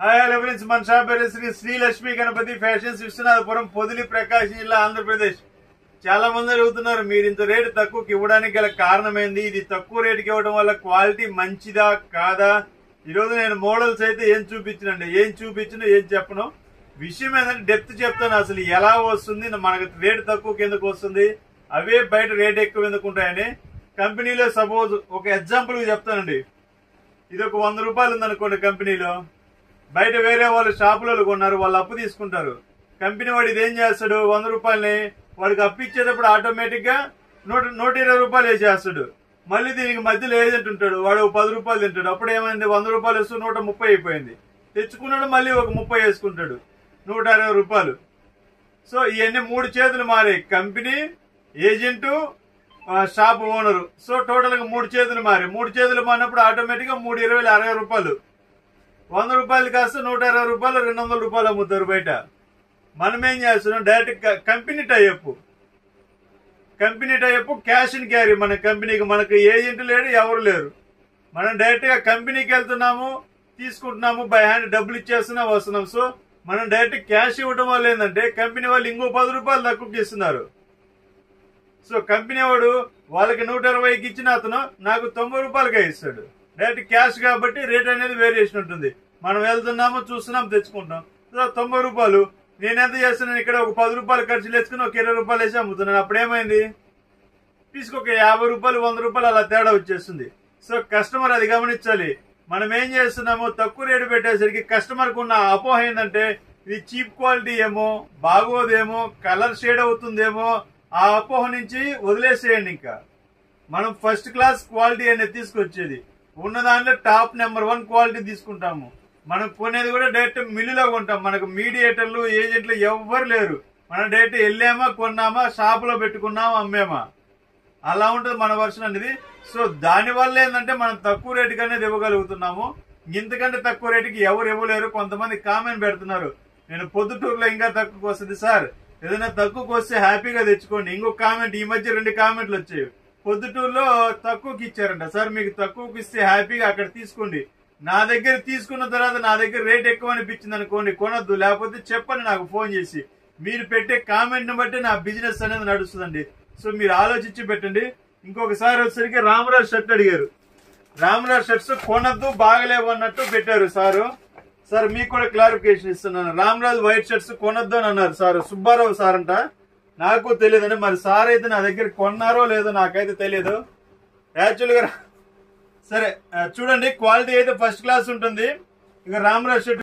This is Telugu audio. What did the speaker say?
హాయ్ హలో ఫ్రెండ్స్, మన షాప్ పేరు శ్రీ శ్రీలక్ష్మి గణపతి ఫ్యాషన్స్, విశ్వనాథపురం, పొదిలి, ప్రకాశం జిల్లా, ఆంధ్రప్రదేశ్. చాలా మంది అడుగుతున్నారు మీరు ఇంత రేటు తక్కువకి ఇవ్వడానికి గల కారణం ఏంది, ఇది తక్కువ రేటుకి ఇవ్వడం వల్ల క్వాలిటీ మంచిదా కాదా. ఈరోజు నేను మోడల్స్ అయితే ఏం చూపించినండి, ఏం చెప్పను. విషయం ఏంటంటే డెప్త్ చెప్తాను. అసలు ఎలా వస్తుంది, మనకు రేటు తక్కువకి ఎందుకు వస్తుంది, అవే బయట రేట్ ఎక్కువ ఎందుకు ఉంటాయని. కంపెనీలో సపోజ్ ఒక ఎగ్జాంపుల్ చెప్తానండి. ఇది ఒక 100 రూపాయలు ఉందనుకోండి కంపెనీలో, బయట వేరే వాళ్ళు షాపులలో కొన్నారు, వాళ్ళు అప్పు తీసుకుంటారు. కంపెనీ వాడు ఇదేం చేస్తాడు, 100 రూపాయలని వాడికి అప్పు ఇచ్చేటప్పుడు ఆటోమేటిక్ గా 120 రూపాయలు వేసేస్తాడు. మళ్ళీ దీనికి మధ్యలో ఏజెంట్ ఉంటాడు, వాడు 10 రూపాయలు తింటాడు. అప్పుడు ఏమైంది, 100 రూపాయలు వేస్తూ 130 అయిపోయింది. తెచ్చుకున్నాడు, మళ్ళీ ఒక 30 వేసుకుంటాడు, 160 రూపాయలు. సో ఇవన్నీ 3 చేతులు మారాయి, company, agent, shop owner. So total గా 3 చేతులు మారాయి. 3 చేతులు మారినప్పుడు ఆటోమేటిక్ గా 320 60 రూపాయలు. 100 రూపాయలు కాస్త 120 రూపాయలు, 200 రూపాయలు అమ్ముతారు బయట. మనం ఏం చేస్తున్నాం, direct company tie up cash and carry. మన కంపెనీకి మనకు ఏజెంట్ లేడు, ఎవరు లేరు. మనం డైరెక్ట్ గా కంపెనీకి వెళ్తున్నాము, తీసుకుంటున్నాము, బై హ్యాండ్ డబ్బులు ఇచ్చేస్తున్నాం, వస్తున్నాం. సో మనం డైరెక్ట్ క్యాష్ ఇవ్వడం వల్ల ఏంటంటే కంపెనీ వాళ్ళు ఇంకో 10 రూపాయలు తక్కువకి ఇస్తున్నారు. సో కంపెనీ వాడు వాళ్ళకి 120కి ఇచ్చిన అతను నాకు 90 రూపాయలకే ఇస్తాడు. డైరెక్ట్ క్యాష్ కాబట్టి రేట్ అనేది వేరియేషన్ ఉంటుంది. మనం వెళ్తున్నాము, చూస్తున్నాం, తెచ్చుకుంటాం. సో 90 రూపాయలు నేను ఎంత చేస్తున్నాను, ఇక్కడ ఒక 10 రూపాయలు ఖర్చులు వేసుకుని ఒక 20 రూపాయలు వేసి అమ్ముతున్నాను. అప్పుడు ఏమైంది, పీసుకు ఒక 50 రూపాయలు 100 రూపాయలు అలా తేడా వచ్చేస్తుంది. సో కస్టమర్ అది గమనించాలి. మనం ఏం చేస్తున్నాము, తక్కువ రేటు పెట్టేసరికి కస్టమర్కి ఉన్న అపోహ ఏంటంటే ఇది చీప్ క్వాలిటీ ఏమో, బాగోదేమో, కలర్ షేడ్ అవుతుందేమో, ఆ అపోహ నుంచి వదిలేసేయండి. ఇంకా మనం ఫస్ట్ క్లాస్ క్వాలిటీ అనేది తీసుకొచ్చేది, ఉన్న దాంట్లో టాప్ నెంబర్ 1 క్వాలిటీ తీసుకుంటాము. మనం కొనేది కూడా డైరెక్ట్ మిల్లులో కొంటాం. మనకు మీడియేటర్లు, ఏజెంట్లు ఎవ్వరు లేరు. మనం డైరెక్ట్ వెళ్ళామా, కొన్నామా, షాపులో పెట్టుకున్నామా, అమ్మేమా, అలా ఉంటుంది మన వర్షన్ అనేది. సో దానివల్ల ఏంటంటే మనం తక్కువ రేటుకి అనేది ఇవ్వగలుగుతున్నాము. ఇంతకంటే తక్కువ రేటుకి ఎవరు ఇవ్వలేరు. కొంతమంది కామెంట్ పెడుతున్నారు, నేను పొద్దుటూరులో ఇంకా తక్కువకి వస్తుంది సార్, ఏదైనా తక్కువకి వస్తే హ్యాపీగా తెచ్చుకోండి. ఇంకొక కామెంట్, ఈ మధ్య 2 కామెంట్లు వచ్చాయి, పొద్దుటూరులో తక్కువకి ఇచ్చారంట సార్, మీకు తక్కువకి ఇస్తే హ్యాపీగా అక్కడ తీసుకోండి. నా దగ్గర తీసుకున్న తర్వాత నా దగ్గర రేట్ ఎక్కువ అనిపించింది అనుకోండి, కొనొద్దు. లేకపోతే చెప్పండి నాకు ఫోన్ చేసి. మీరు పెట్టే కామెంట్ ని బట్టి నా బిజినెస్ అనేది నడుస్తుందండి. సో మీరు ఆలోచించి పెట్టండి. ఇంకొకసారి వచ్చేసరికి రామరాజ్ షర్ట్ అడిగారు. రామరాజ్ షర్ట్స్ కొనద్దు, బాగలేవు అన్నట్టు పెట్టారు సారు. సార్ మీకు కూడా క్లారిఫికేషన్ ఇస్తున్నాను, రామరాజ్ వైట్ షర్ట్స్ కొనొద్దు అని అన్నారు సార్. సుబ్బారావు సార్ అంట, నాకు తెలియదండి. మరి సార్ అయితే నా దగ్గర కొన్నారో లేదో నాకైతే తెలియదు యాక్చువల్ గా. సరే చూడండి, క్వాలిటీ అయితే ఫస్ట్ క్లాస్ ఉంటుంది. ఇక రామరాజ్ షర్ట్